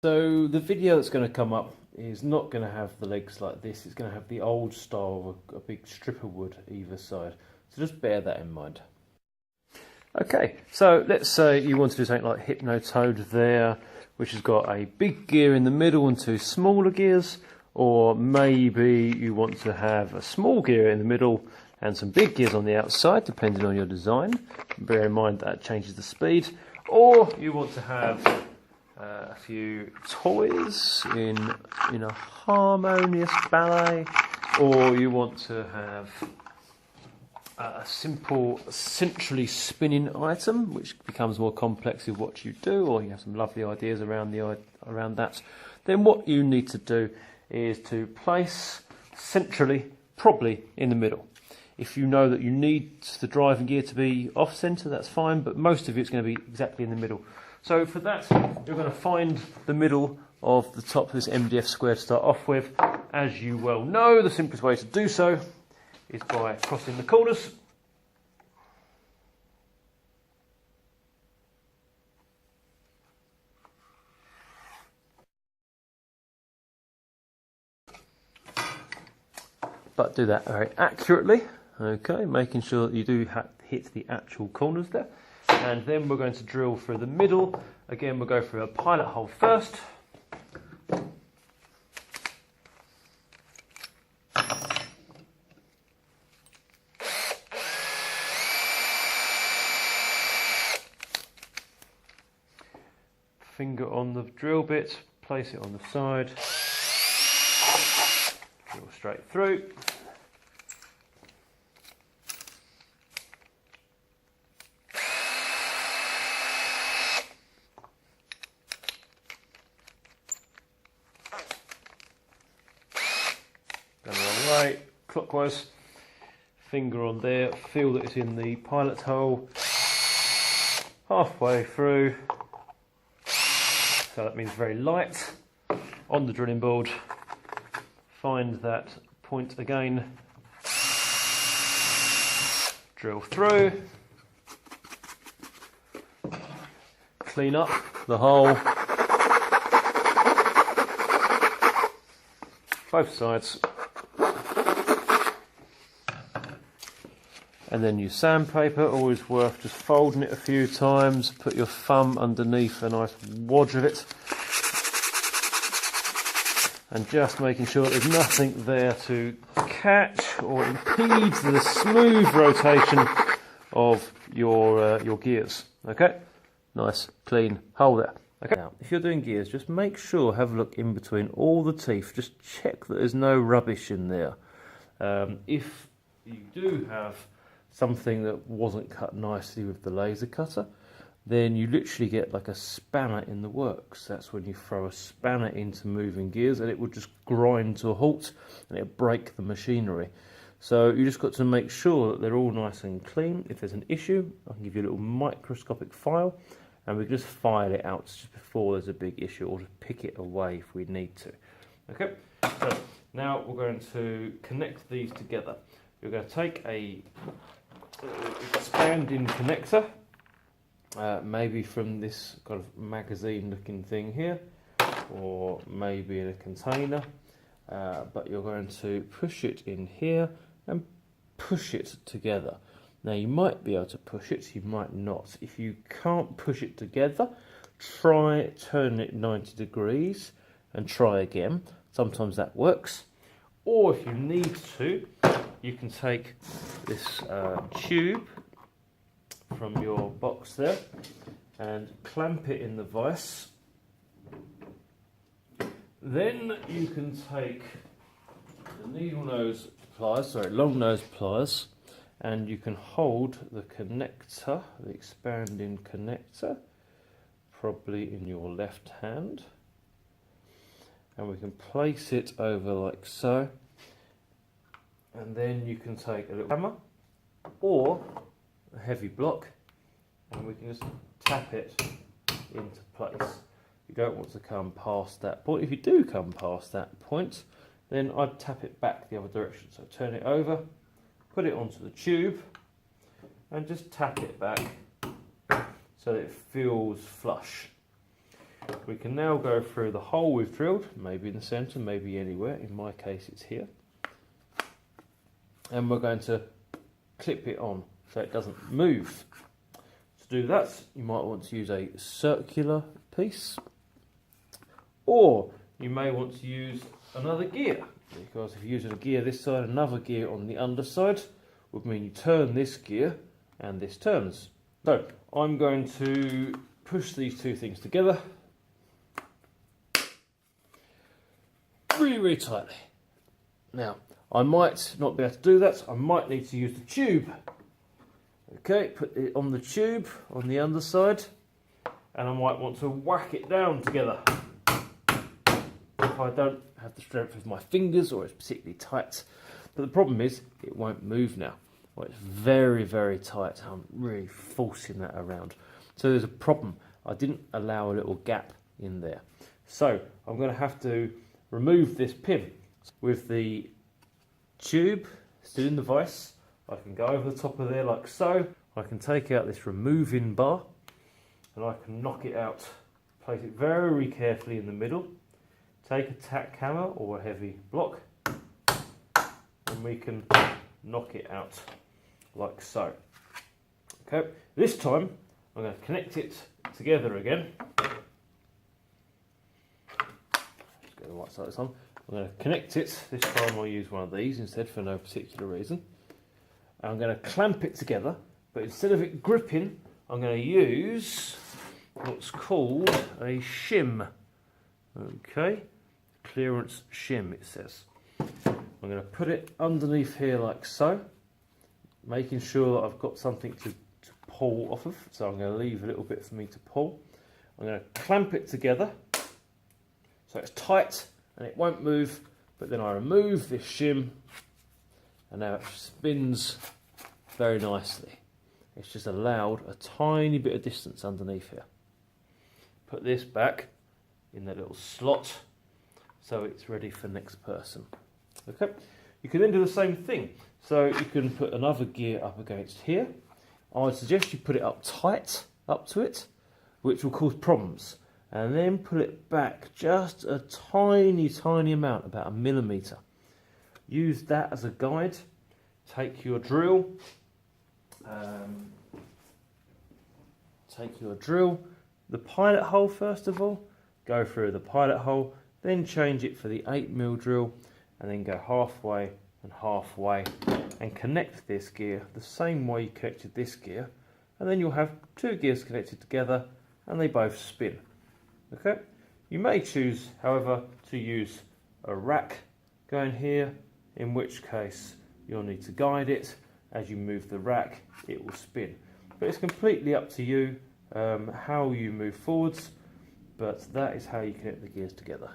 So the video that's going to come up is not going to have the legs like this. It's going to have the old style of a big strip of wood either side. So just bear that in mind. Okay, so let's say you want to do something like Hypnotoad there, which has got a big gear in the middle and two smaller gears, or maybe you want to have a small gear in the middle and some big gears on the outside, depending on your design. Bear in mind that changes the speed. Or you want to have a few toys in a harmonious ballet, or you want to have a simple centrally spinning item, which becomes more complex with what you do, or you have some lovely ideas around that. Then what you need to do is to place centrally, probably in the middle. If you know that you need the driving gear to be off centre, that's fine, but most of it's going to be exactly in the middle. So for that, you're going to find the middle of the top of this MDF square to start off with. As you well know, the simplest way to do so is by crossing the corners. But do that very accurately, okay, making sure that you do hit the actual corners there. And then we're going to drill through the middle. Again, we'll go through a pilot hole first. Finger on the drill bit, place it on the side, drill straight through. Going the wrong way, clockwise, finger on there, feel that it's in the pilot hole, halfway through. So that means very light on the drilling board. Find that point again. Drill through. Clean up the hole. Both sides. And then use sandpaper, always worth just folding it a few times, put your thumb underneath a nice wodge of it, and just making sure there's nothing there to catch or impede the smooth rotation of your gears. Okay, nice clean hole there. Okay. Now, if you're doing gears, just make sure, have a look in between all the teeth, just check that there's no rubbish in there. If you do have something that wasn't cut nicely with the laser cutter, then you literally get like a spanner in the works. That's when you throw a spanner into moving gears and it will just grind to a halt and it'll break the machinery. So you just got to make sure that they're all nice and clean. If there's an issue, I can give you a little microscopic file and we can just file it out just before there's a big issue, or just pick it away if we need to. Okay, so now we're going to connect these together. You're going to take a expanding connector, maybe from this kind of magazine looking thing here, or maybe in a container, but you're going to push it in here and push it together. Now you might be able to push it, you might not. If you can't push it together, try turning it 90 degrees and try again. Sometimes that works. Or if you need to, you can take this tube from your box there and clamp it in the vise. Then you can take the needle nose pliers, long nose pliers, and you can hold the connector, the expanding connector, probably in your left hand, and we can place it over like so. And then you can take a little hammer or a heavy block and we can just tap it into place. You don't want to come past that point. If you do come past that point, then I'd tap it back the other direction. So turn it over, put it onto the tube and just tap it back so that it feels flush. We can now go through the hole we've drilled, maybe in the centre, maybe anywhere. In my case it's here. And we're going to clip it on so it doesn't move. To do that, you might want to use a circular piece, or you may want to use another gear, because if you use a gear this side, another gear on the underside would mean you turn this gear and this turns. So I'm going to push these two things together really, really tightly. Now, I might not be able to do that. I might need to use the tube. Okay, put it on the tube on the underside, and I might want to whack it down together. If I don't have the strength of my fingers or it's particularly tight. But the problem is it won't move now. Well, it's very, very tight. I'm really forcing that around. So there's a problem. I didn't allow a little gap in there. So I'm going to have to remove this pin. With the tube still in the vise, I can go over the top of there like so. I can take out this removing bar and I can knock it out. Place it very carefully in the middle. Take a tack hammer or a heavy block and we can knock it out like so. Okay, this time I'm going to connect it together again. Just get the right side this on. I'm going to connect it. This time I'll use one of these instead for no particular reason. I'm going to clamp it together, but instead of it gripping, I'm going to use what's called a shim. Okay, clearance shim it says. I'm going to put it underneath here like so, making sure that I've got something to pull off of. So I'm going to leave a little bit for me to pull. I'm going to clamp it together so it's tight and it won't move, but then I remove this shim and now it spins very nicely. It's just allowed a tiny bit of distance underneath here. Put this back in the little slot so it's ready for next person. Okay, you can then do the same thing. So you can put another gear up against here. I would suggest you put it up tight up to it, which will cause problems, and then pull it back just a tiny amount, about 1 millimetre. Use that as a guide. Take your drill, the pilot hole first of all, go through the pilot hole, then change it for the 8mm drill, and then go halfway and halfway and connect this gear the same way you connected this gear, and then you'll have two gears connected together and they both spin. Okay, you may choose however to use a rack going here, in which case you'll need to guide it. As you move the rack it will spin, but it's completely up to you how you move forwards, but that is how you connect the gears together.